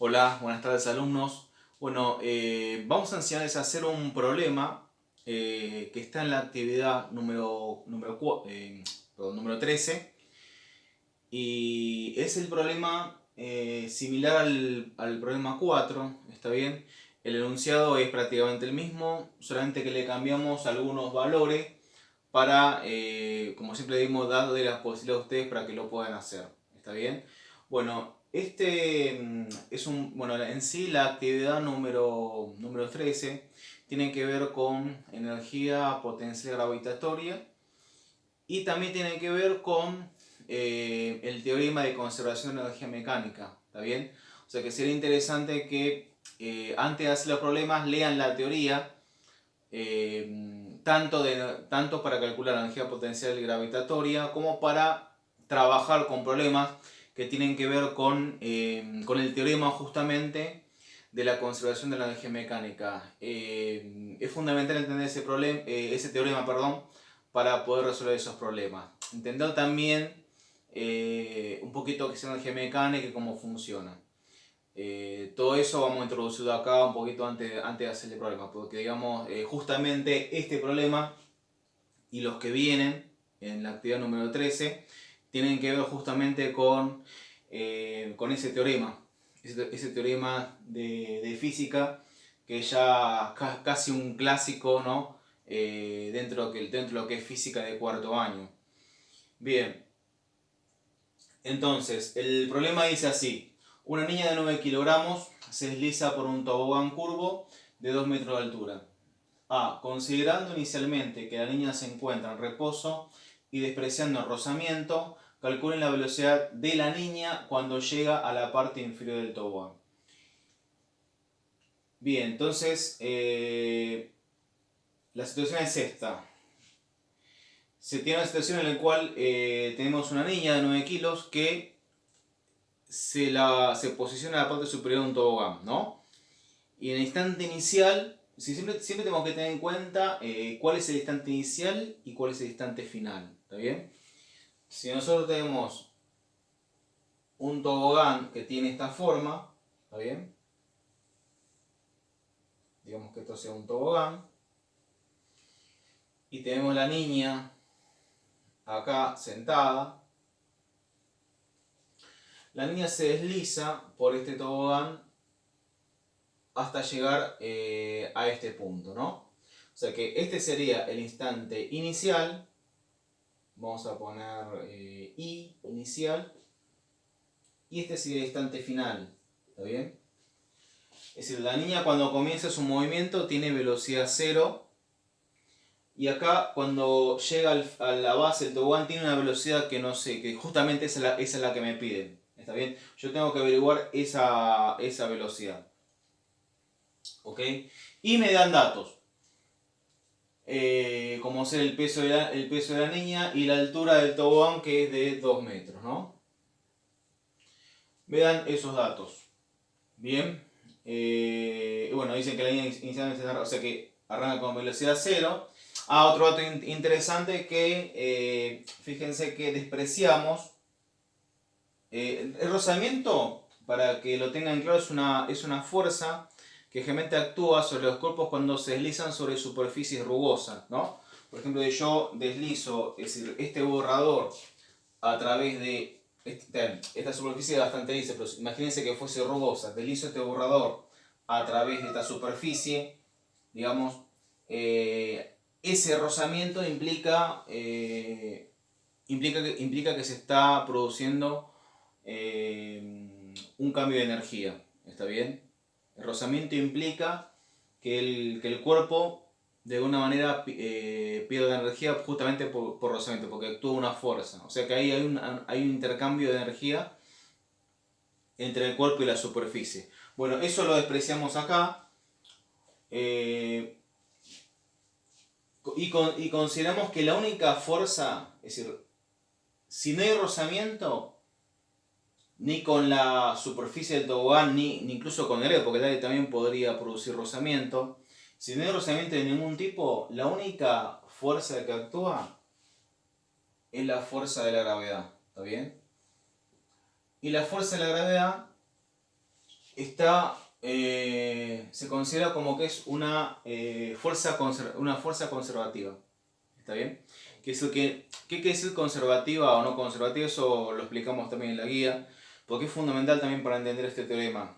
Hola, buenas tardes alumnos. Bueno, vamos a enseñarles a hacer un problema que está en la actividad número 13 y es el problema similar al problema 4, ¿está bien? El enunciado es prácticamente el mismo, solamente que le cambiamos algunos valores para, como siempre dimos, darle las posibilidades a ustedes para que lo puedan hacer, ¿está bien? Bueno, bueno, en sí la actividad número 13 tiene que ver con energía potencial gravitatoria y también tiene que ver con el teorema de conservación de energía mecánica, ¿está bien? O sea que sería interesante que antes de hacer los problemas lean la teoría, tanto para calcular la energía potencial gravitatoria como para trabajar con problemas que tienen que ver con el teorema justamente de la conservación de la energía mecánica. Es fundamental entender ese teorema, perdón, para poder resolver esos problemas. Entender también un poquito qué es la energía mecánica y cómo funciona. Todo eso vamos a introducirlo acá un poquito antes de hacer el problema, porque digamos, justamente este problema y los que vienen en la actividad número 13 tienen que ver justamente con ese teorema, ese teorema de física que ya casi un clásico, ¿no? Dentro de lo que es física de cuarto año. Bien, entonces el problema dice así: una niña de 9 kilogramos se desliza por un tobogán curvo de 2 metros de altura. A. Considerando inicialmente que la niña se encuentra en reposo y despreciando el rozamiento, calculen la velocidad de la niña cuando llega a la parte inferior del tobogán. Bien, entonces la situación es esta. Se tiene una situación en la cual tenemos una niña de 9 kilos que se posiciona en la parte superior de un tobogán, ¿no? Y en el instante inicial, siempre tenemos que tener en cuenta cuál es el instante inicial y cuál es el instante final, ¿está bien? Si nosotros tenemos un tobogán que tiene esta forma, ¿está bien? Digamos que esto sea un tobogán. Y tenemos la niña acá sentada. La niña se desliza por este tobogán hasta llegar a este punto, ¿no? O sea que este sería el instante inicial. Vamos a poner I inicial. Y este sería el instante final, ¿está bien? Es decir, la niña cuando comienza su movimiento tiene velocidad 0. Y acá cuando llega a la base del tobogán tiene una velocidad que no sé, que justamente esa es la que me piden. ¿Está bien? Yo tengo que averiguar esa velocidad. ¿Ok? Y me dan datos. Como ser el peso de la niña y la altura del tobogán, que es de 2 metros, ¿no? Me dan esos datos. Bien. Bueno, dicen que la niña inicialmente, o sea que arranca con velocidad 0. Otro dato interesante que fíjense que despreciamos el rozamiento, para que lo tengan claro, es una fuerza que generalmente actúa sobre los cuerpos cuando se deslizan sobre superficies rugosas, ¿no? Por ejemplo, yo deslizo, es decir, este borrador a través de esta superficie bastante lisa, pero imagínense que fuese rugosa, deslizo este borrador a través de esta superficie, digamos, ese rozamiento implica que se está produciendo un cambio de energía, ¿está bien? El rozamiento implica que el cuerpo de alguna manera pierde energía justamente por rozamiento, porque actúa una fuerza. O sea que ahí hay un intercambio de energía entre el cuerpo y la superficie. Bueno, eso lo despreciamos acá. Y consideramos que la única fuerza, es decir, si no hay rozamiento, ni con la superficie del tobogán, ni incluso con el aire, porque el aire también podría producir rozamiento. Si no hay rozamiento de ningún tipo, la única fuerza que actúa es la fuerza de la gravedad, ¿está bien? Y la fuerza de la gravedad se considera como que es una fuerza conservativa. ¿Está bien? ¿Qué quiere decir conservativa o no conservativa? Eso lo explicamos también en la guía, porque es fundamental también para entender este teorema,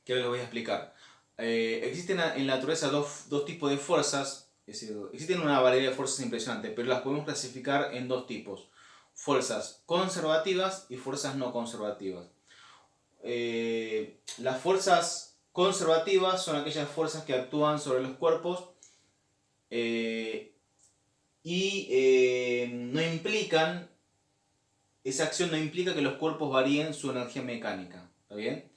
que ahora lo voy a explicar. Existen en la naturaleza dos tipos de fuerzas, es decir, existen una variedad de fuerzas impresionante, pero las podemos clasificar en dos tipos: fuerzas conservativas y fuerzas no conservativas. Las fuerzas conservativas son aquellas fuerzas que actúan sobre los cuerpos no implican, esa acción no implica que los cuerpos varíen su energía mecánica. ¿Está bien?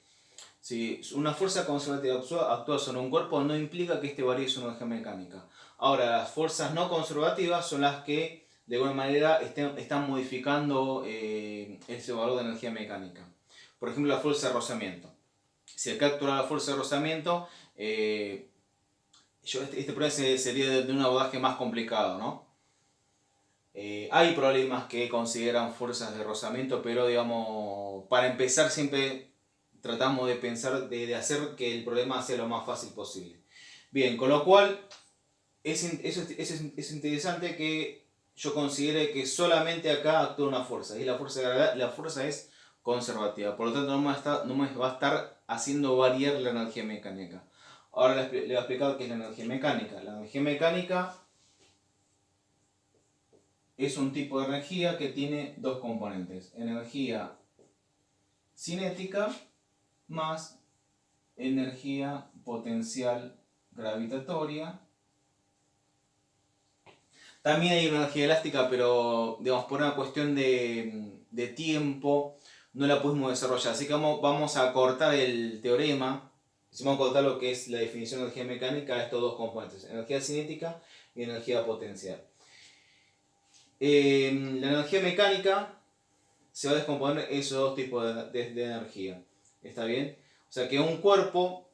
Si una fuerza conservativa actúa sobre un cuerpo, no implica que éste varíe su energía mecánica. Ahora, las fuerzas no conservativas son las que de alguna manera están modificando ese valor de energía mecánica. Por ejemplo, la fuerza de rozamiento. Si acá actúa la fuerza de rozamiento, este problema sería de un abordaje más complicado, ¿no? Hay problemas que consideran fuerzas de rozamiento, pero digamos, para empezar siempre tratamos de pensar, de hacer que el problema sea lo más fácil posible. Bien, con lo cual es interesante que yo considere que solamente acá actúa una fuerza, y la fuerza de gravedad. La fuerza es conservativa, por lo tanto no me va a estar haciendo variar la energía mecánica. Ahora le voy a explicar qué es la energía mecánica. La energía mecánica es un tipo de energía que tiene dos componentes: energía cinética más energía potencial gravitatoria. También hay una energía elástica, pero digamos, por una cuestión de tiempo no la pudimos desarrollar. Así que vamos a cortar el teorema. Vamos a cortar lo que es la definición de energía mecánica a estos dos componentes: energía cinética y energía potencial. La energía mecánica se va a descomponer esos dos tipos de energía. ¿Está bien? O sea que un cuerpo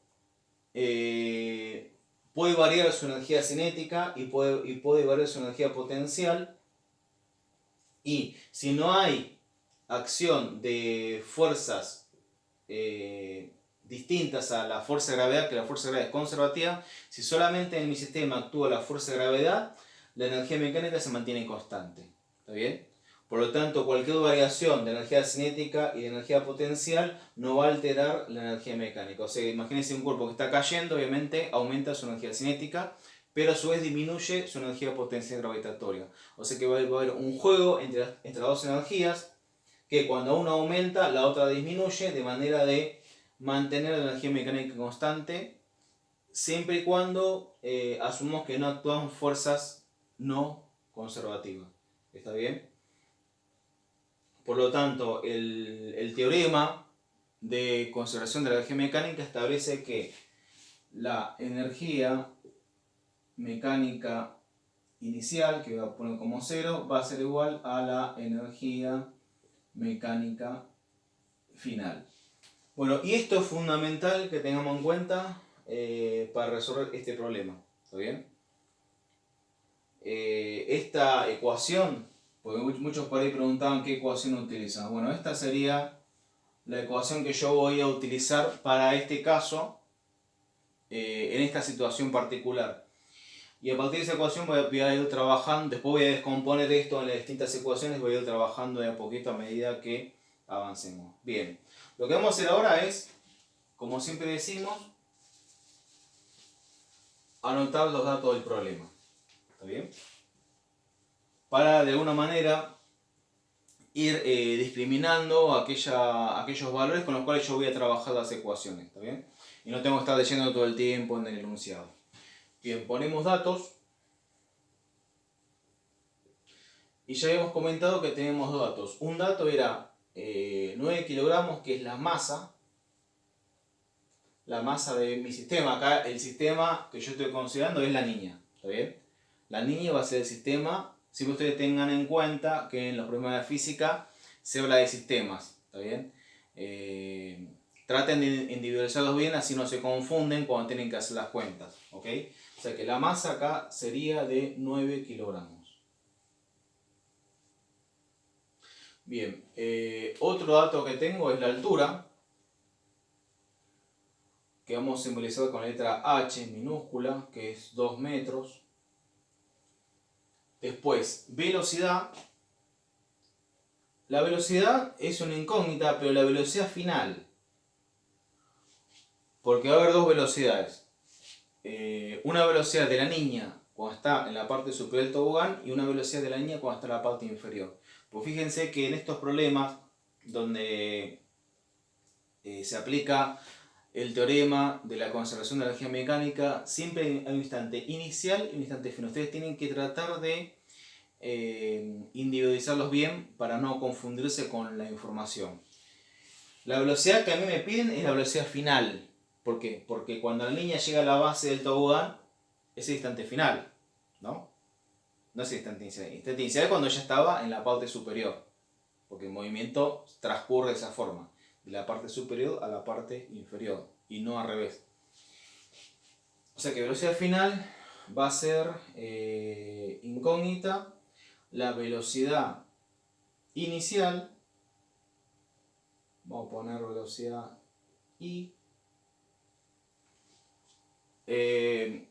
puede variar su energía cinética y puede variar su energía potencial. Y si no hay acción de fuerzas distintas a la fuerza de gravedad, que la fuerza de gravedad es conservativa, si solamente en mi sistema actúa la fuerza de gravedad, la energía mecánica se mantiene constante. ¿Está bien? Por lo tanto, cualquier variación de energía cinética y de energía potencial no va a alterar la energía mecánica. O sea, imagínense un cuerpo que está cayendo, obviamente aumenta su energía cinética, pero a su vez disminuye su energía potencial gravitatoria. O sea que va a haber un juego entre las dos energías, que cuando una aumenta, la otra disminuye, de manera de mantener la energía mecánica constante, siempre y cuando asumamos que no actúan fuerzas no conservativas. ¿Está bien? Por lo tanto, el teorema de conservación de la energía mecánica establece que la energía mecánica inicial, que voy a poner como 0, va a ser igual a la energía mecánica final. Bueno, y esto es fundamental que tengamos en cuenta para resolver este problema. ¿Está bien? Esta ecuación, porque muchos por ahí preguntaban qué ecuación utilizan. Bueno, esta sería la ecuación que yo voy a utilizar para este caso, en esta situación particular. Y a partir de esa ecuación voy a ir trabajando, después voy a descomponer esto en las distintas ecuaciones, voy a ir trabajando de a poquito a medida que avancemos. Bien, lo que vamos a hacer ahora es, como siempre decimos, anotar los datos del problema. ¿Está bien? Para de alguna manera ir discriminando aquellos valores con los cuales yo voy a trabajar las ecuaciones. ¿Está bien? Y no tengo que estar leyendo todo el tiempo en el enunciado. Bien, ponemos datos. Y ya habíamos comentado que tenemos dos datos. Un dato era 9 kilogramos, que es la masa de mi sistema. Acá el sistema que yo estoy considerando es la niña. ¿Está bien? La niña va a ser el sistema. Siempre ustedes tengan en cuenta que en los problemas de física se habla de sistemas. ¿Está bien? Traten de individualizarlos bien, así no se confunden cuando tienen que hacer las cuentas. ¿Ok? O sea que la masa acá sería de 9 kilogramos. Bien, otro dato que tengo es la altura. que vamos a simbolizar con la letra H minúscula, que es 2 metros. Después, velocidad. La velocidad es una incógnita, pero la velocidad final, porque va a haber dos velocidades. Una velocidad de la niña cuando está en la parte superior del tobogán y una velocidad de la niña cuando está en la parte inferior. Pues fíjense que en estos problemas donde se aplica el teorema de la conservación de la energía mecánica, siempre hay un instante inicial y un instante final. Ustedes tienen que tratar de individualizarlos bien para no confundirse con la información. La velocidad que a mí me piden es la velocidad final. ¿Por qué? Porque cuando la niña llega a la base del tobogán es el instante final, ¿no? No es el instante inicial. El instante inicial es cuando ya estaba en la parte superior, porque el movimiento transcurre de esa forma, de la parte superior a la parte inferior, y no al revés. O sea que velocidad final va a ser incógnita. La velocidad inicial, vamos a poner velocidad I,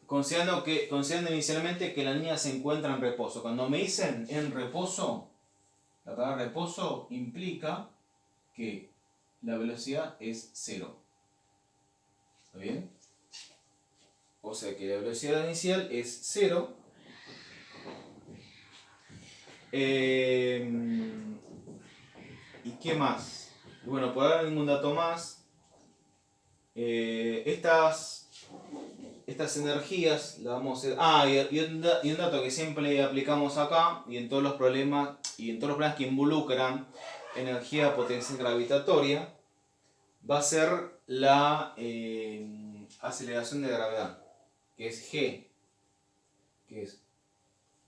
considerando inicialmente que la niña se encuentra en reposo. Cuando me dicen en reposo, la palabra reposo implica que la velocidad es 0. ¿Está bien? O sea que la velocidad inicial es 0. ¿Y qué más? Bueno, por ahora ningún dato más. Estas energías las vamos a hacer. Y un dato que siempre aplicamos acá y en todos los problemas que involucran energía potencial gravitatoria, va a ser la aceleración de gravedad, que es G, que es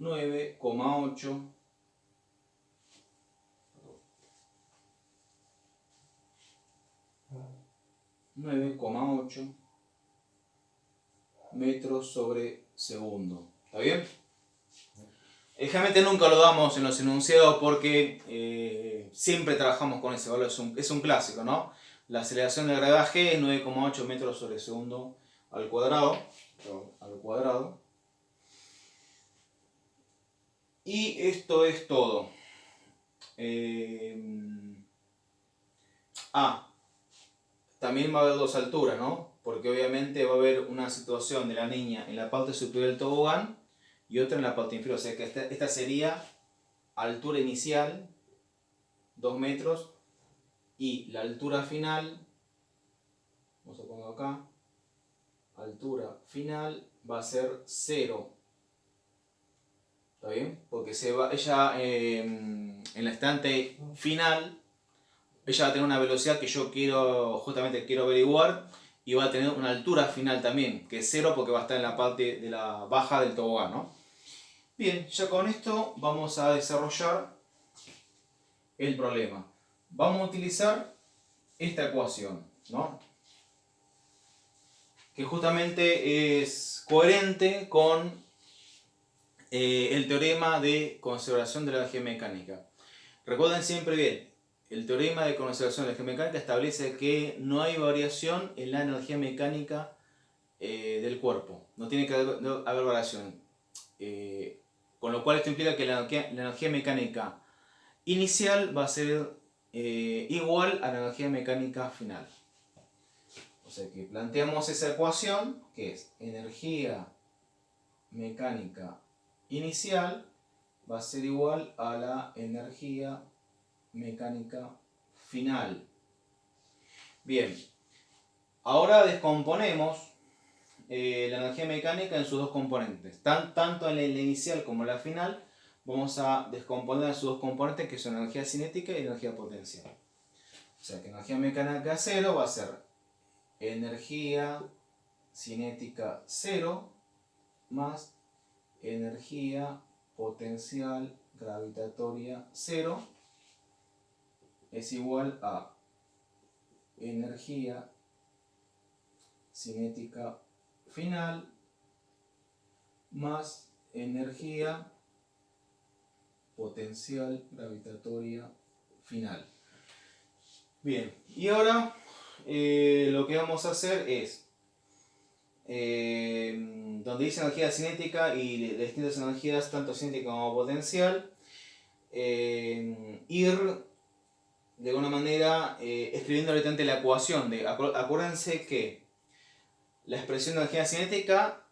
9,8 metros sobre segundo. ¿Está bien? Generalmente nunca lo damos en los enunciados porque siempre trabajamos con ese valor, es un clásico, ¿no? La aceleración de gravedad G es 9,8 metros sobre segundo al cuadrado. Y esto es todo. También va a haber dos alturas, ¿no? Porque obviamente va a haber una situación de la niña en la parte superior del tobogán y otra en la parte inferior. O sea que esta sería altura inicial, 2 metros, y la altura final, vamos a poner acá, altura final va a ser 0. ¿Está bien? Porque ella en el instante final, ella va a tener una velocidad que yo justamente quiero averiguar, y va a tener una altura final también, que es 0 porque va a estar en la parte de la baja del tobogán, ¿no? Bien, ya con esto vamos a desarrollar el problema. Vamos a utilizar esta ecuación, ¿no? Que justamente es coherente con el teorema de conservación de la energía mecánica. Recuerden siempre bien, el teorema de conservación de la energía mecánica establece que no hay variación en la energía mecánica del cuerpo. No tiene que haber variación. Con lo cual esto implica que la energía mecánica inicial va a ser igual a la energía mecánica final. O sea que planteamos esa ecuación que es energía mecánica inicial va a ser igual a la energía mecánica final. Bien, ahora descomponemos la energía mecánica en sus dos componentes. Tanto en la inicial como en la final vamos a descomponer sus dos componentes, que son energía cinética y energía potencial. O sea que energía mecánica 0 va a ser energía cinética 0 más energía potencial gravitatoria 0 es igual a energía cinética final más energía potencial gravitatoria final. Bien, y ahora lo que vamos a hacer es donde dice energía cinética y de distintas energías, tanto cinética como potencial, ir de alguna manera escribiendo directamente la ecuación. Acuérdense que la expresión de energía cinética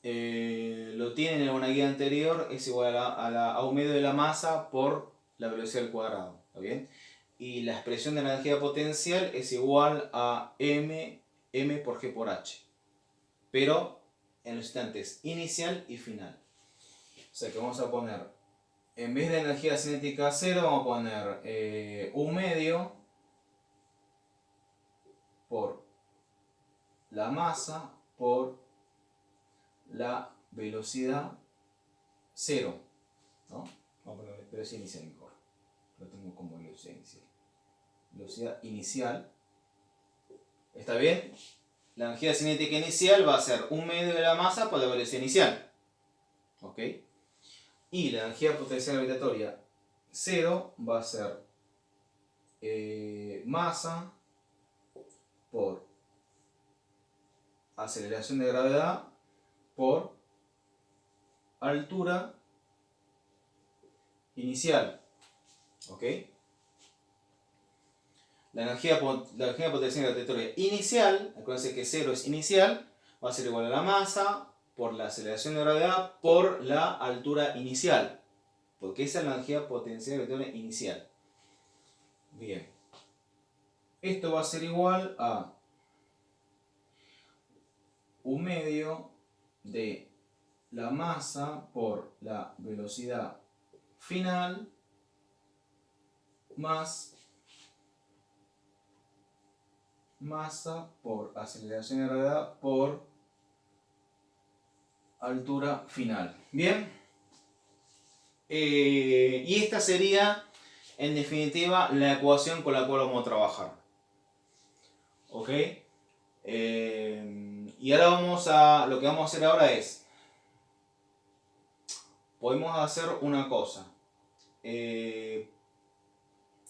lo tienen en una guía anterior, es igual a un medio de la masa por la velocidad al cuadrado. ¿Está bien? Y la expresión de la energía potencial es igual a m por g por h. Pero en los instantes inicial y final. O sea que vamos a poner, en vez de energía cinética 0, vamos a poner un medio por la masa por la velocidad 0. ¿No? Vamos a poner velocidad inicial mejor. Lo tengo como velocidad inicial. Velocidad inicial. ¿Está bien? La energía cinética inicial va a ser un medio de la masa por la velocidad inicial. ¿Ok? Y la energía potencial gravitatoria 0 va a ser masa por aceleración de gravedad por altura inicial. ¿Ok? La energía potencial gravitatoria inicial, acuérdense que 0 es inicial, va a ser igual a la masa por la aceleración de gravedad por la altura inicial. Porque esa es la energía potencial gravitatoria inicial. Bien. Esto va a ser igual a un medio de la masa por la velocidad final más masa por aceleración de gravedad por altura final. Bien. Y esta sería, en definitiva, la ecuación con la cual vamos a trabajar. ¿Ok? Y ahora lo que vamos a hacer ahora es, podemos hacer una cosa.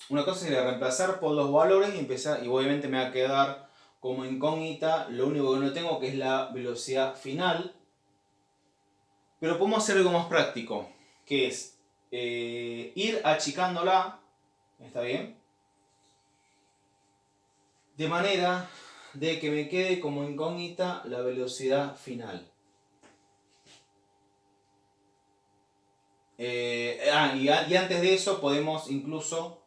Una cosa sería reemplazar por los valores y empezar, y obviamente me va a quedar como incógnita lo único que no tengo, que es la velocidad final. Pero podemos hacer algo más práctico, que es ir achicándola, ¿está bien? De manera de que me quede como incógnita la velocidad final. Y antes de eso podemos incluso...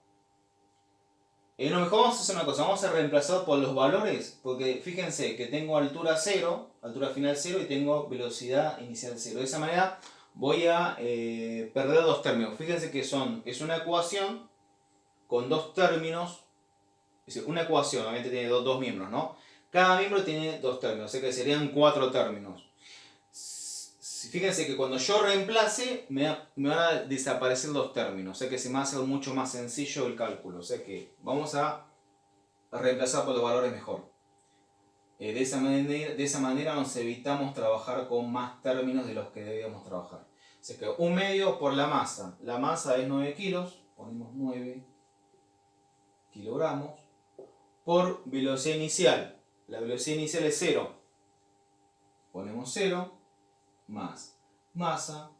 lo mejor vamos a hacer una cosa, vamos a reemplazar por los valores, porque fíjense que tengo altura 0, altura final 0 y tengo velocidad inicial 0. De esa manera voy a perder dos términos. Fíjense que es una ecuación con dos términos, es decir, una ecuación obviamente tiene dos miembros, ¿no? Cada miembro tiene dos términos, o sea que serían 4 términos. Fíjense que cuando yo reemplace me van a desaparecer los términos, o sea que se me va a hacer mucho más sencillo el cálculo, o sea que vamos a reemplazar por los valores mejor. De esa manera nos evitamos trabajar con más términos de los que debíamos trabajar. O sea que un medio por la masa es 9 kilos, ponemos 9 kilogramos, por velocidad inicial, la velocidad inicial es 0, ponemos 0, más masa,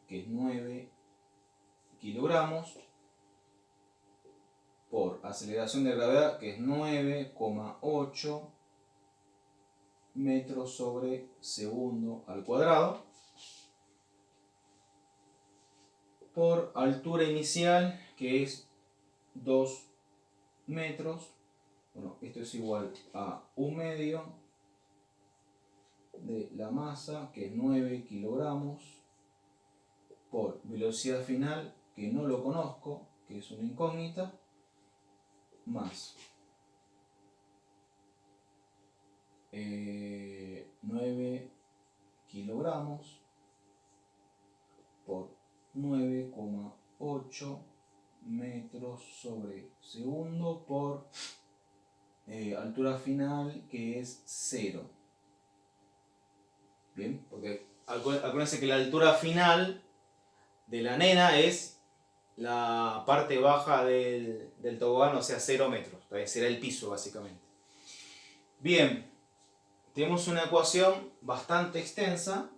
que es 9 kilogramos, por aceleración de gravedad, que es 9,8 metros sobre segundo al cuadrado, por altura inicial, que es 2 metros. Bueno, esto es igual a un medio de la masa, que es 9 kilogramos, por velocidad final, que no lo conozco, que es una incógnita, más 9 kilogramos por 9,8 metros sobre segundo por altura final, que es 0. Bien, porque acuérdense que la altura final de la nena es la parte baja del tobogán, o sea 0 metros. Será el piso básicamente. Bien, tenemos una ecuación bastante extensa,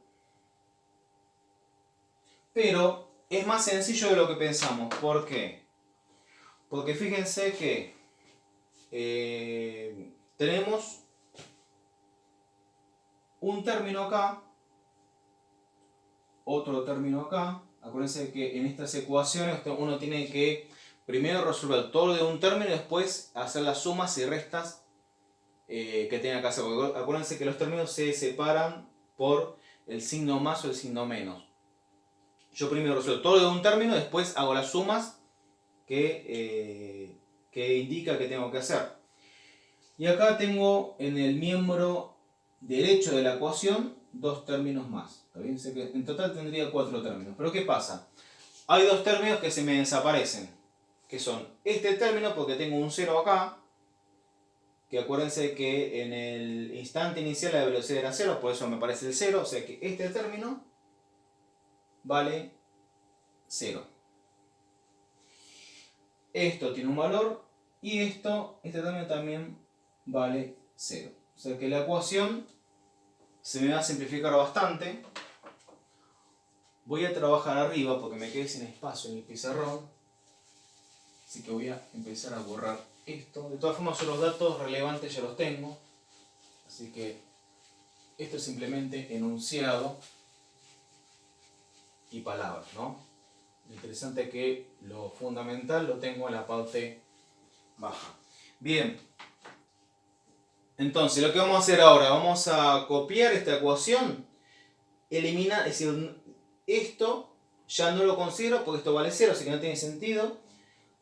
pero es más sencillo de lo que pensamos. ¿Por qué? Porque fíjense que tenemos un término acá, otro término acá. Acuérdense que en estas ecuaciones uno tiene que primero resolver todo lo de un término y después hacer las sumas y restas que tenga que hacer. Acuérdense que los términos se separan por el signo más o el signo menos. Yo primero resuelvo todo lo de un término y después hago las sumas que indica que tengo que hacer. Y acá tengo en el miembro derecho de la ecuación dos términos más. ¿Está bien? Sé que en total tendría 4 términos. Pero ¿qué pasa? Hay dos términos que se me desaparecen. Que son este término, porque tengo un 0 acá. Que acuérdense que en el instante inicial la velocidad era 0, por eso me aparece el 0. O sea que este término vale 0. Esto tiene un valor y este término también vale 0. O sea que la ecuación se me va a simplificar bastante. Voy a trabajar arriba porque me quedé sin espacio en el pizarrón. Así que voy a empezar a borrar esto. De todas formas, los datos relevantes ya los tengo. Así que esto es simplemente enunciado y palabras, ¿no? Lo interesante es que lo fundamental lo tengo en la parte baja. Bien. Entonces, lo que vamos a hacer ahora, vamos a copiar esta ecuación, eliminar, es decir, esto ya no lo considero porque esto vale 0, así que no tiene sentido.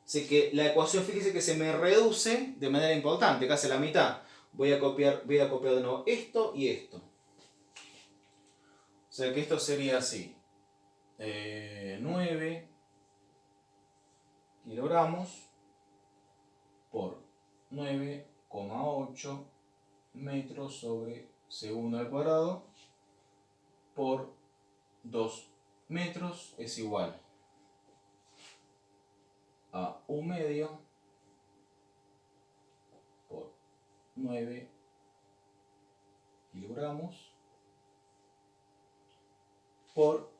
Así que la ecuación, fíjese que se me reduce de manera importante, casi a la mitad. Voy a copiar de nuevo esto y esto. O sea que esto sería así. 9 kilogramos por 9,8 metros sobre segundo al cuadrado por 2 metros es igual a 1 medio por 9 kilogramos por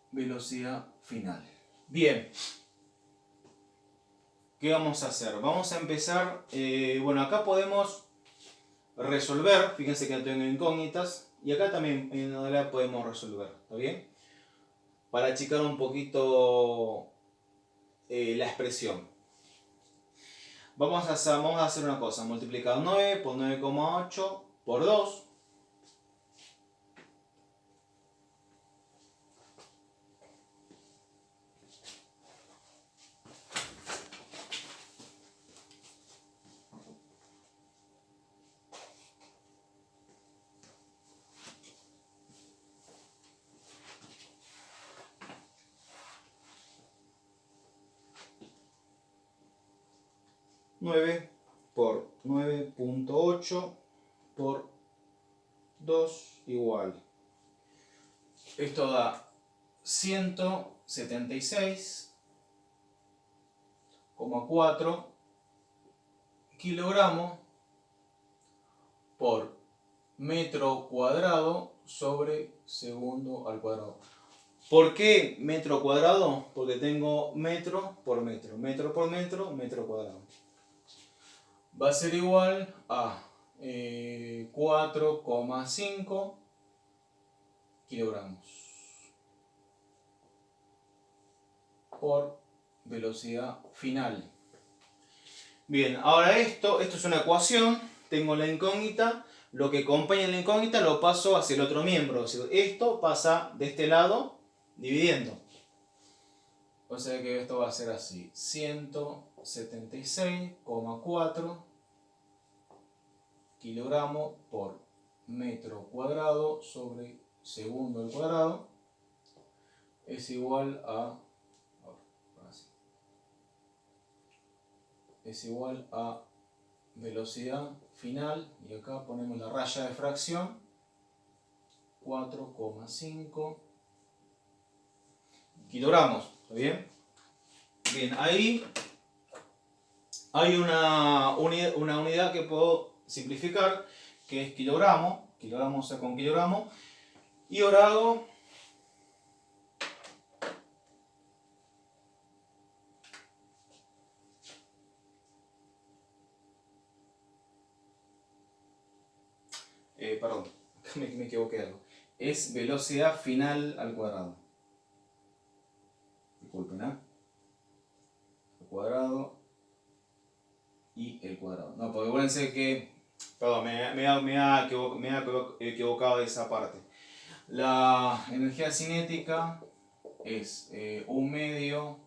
velocidad final. Bien, ¿qué vamos a hacer? Vamos a empezar, bueno, acá podemos resolver, fíjense que no tengo incógnitas, y acá también en realidad podemos resolver, ¿está bien? Para achicar un poquito la expresión. Vamos a hacer una cosa, multiplicar 9 por 9,8 por 2. Por 9,8 por 2 igual. Esto da 176,4 kilogramos por metro cuadrado sobre segundo al cuadrado. ¿Por qué metro cuadrado? Porque tengo metro por metro, metro por metro, metro cuadrado. Va a ser igual a 4,5 kilogramos por velocidad final. Bien, ahora esto es una ecuación, tengo la incógnita, lo que acompaña la incógnita lo paso hacia el otro miembro, es decir, esto pasa de este lado dividiendo. O sea que esto va a ser así, 176,4 kilogramos por metro cuadrado sobre segundo al cuadrado es igual a velocidad final, y acá ponemos la raya de fracción, 4,5 kilogramos. ¿Está bien? Bien, ahí hay una unidad que puedo simplificar, que es kilogramo, kilogramo saco un kilogramo, y ahora hago perdón, me equivoqué de algo. Es velocidad final al cuadrado. Disculpen, ¿eh? Al cuadrado y el cuadrado. No, porque acuérdense que... Perdón, me ha equivocado de esa parte. La energía cinética es un medio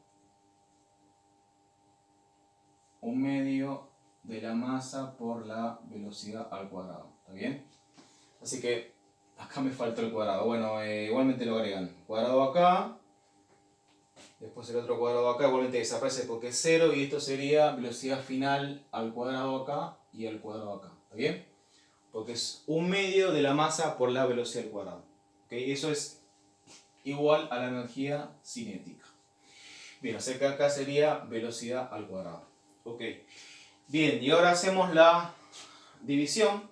de la masa por la velocidad al cuadrado. ¿Está bien? Así que acá me faltó el cuadrado. Bueno, igualmente lo agregan. Cuadrado acá. Después el otro cuadrado acá. Igualmente desaparece porque es 0. Y esto sería velocidad final al cuadrado acá y al cuadrado acá. ¿Está bien? Porque es un medio de la masa por la velocidad al cuadrado. ¿Okay? Eso es igual a la energía cinética. Bien, o sea que acá sería velocidad al cuadrado. Ok. Bien, y ahora hacemos la división.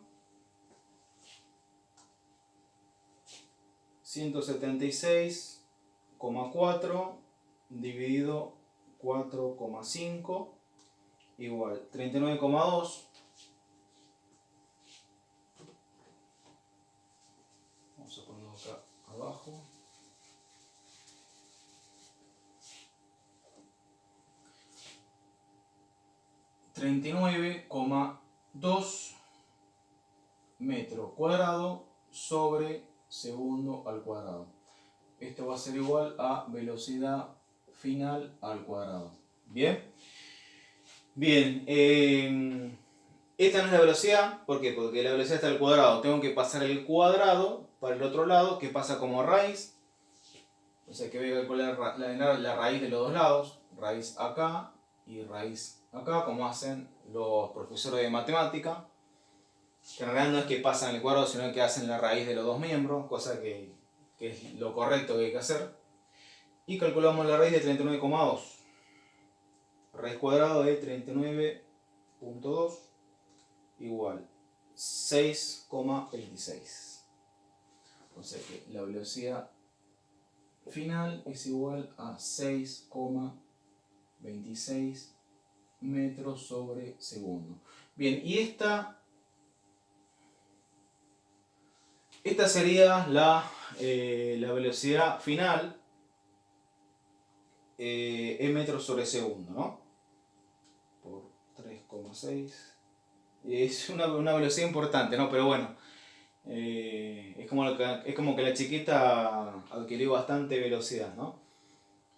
176,4 dividido 4,5 igual 39,2. Vamos a ponerlo acá abajo. 39,2 metros cuadrados sobre segundo al cuadrado. Esto va a ser igual a velocidad final al cuadrado. Bien. Bien. Esta no es la velocidad. ¿Por qué? Porque la velocidad está al cuadrado. Tengo que pasar el cuadrado para el otro lado, que pasa como raíz. O sea que voy a calcular la raíz de los dos lados. Raíz acá y raíz acá, como hacen los profesores de matemática. Que en realidad no es que pasan el cuadrado, sino que hacen la raíz de los dos miembros, cosa que es lo correcto que hay que hacer. Y calculamos la raíz de 39,2. Raíz cuadrada de 39,2 igual 6,26. O sea que la velocidad final es igual a 6,26 metros sobre segundo. Bien, y esta sería la velocidad final en metros sobre segundo, ¿no? Por 3,6. Es una velocidad importante, ¿no? Pero bueno, es como que la chiquita adquirió bastante velocidad, ¿no?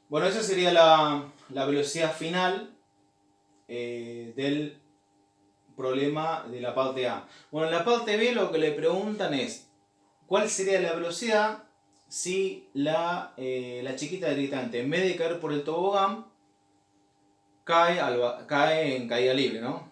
Bueno, esa sería la velocidad final del problema de la parte A. Bueno, en la parte B lo que le preguntan es ¿cuál sería la velocidad si la chiquita directamente, en vez de caer por el tobogán, cae en caída libre, ¿no?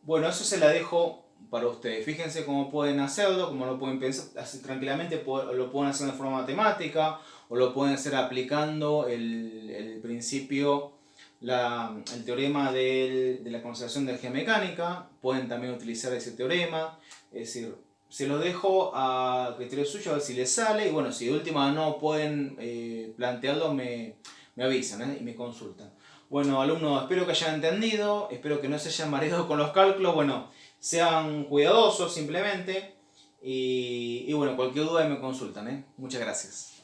Bueno, eso se la dejo para ustedes. Fíjense cómo pueden hacerlo, cómo lo pueden pensar así, tranquilamente. Lo pueden hacer de forma matemática o lo pueden hacer aplicando el principio, el teorema de la conservación de energía mecánica. Pueden también utilizar ese teorema. Es decir, se lo dejo a criterio suyo a ver si les sale. Y bueno, si de última no pueden plantearlo, me avisan y me consultan. Bueno, alumnos, espero que hayan entendido, espero que no se hayan mareado con los cálculos. Bueno, sean cuidadosos simplemente. Y bueno, cualquier duda me consultan. Muchas gracias.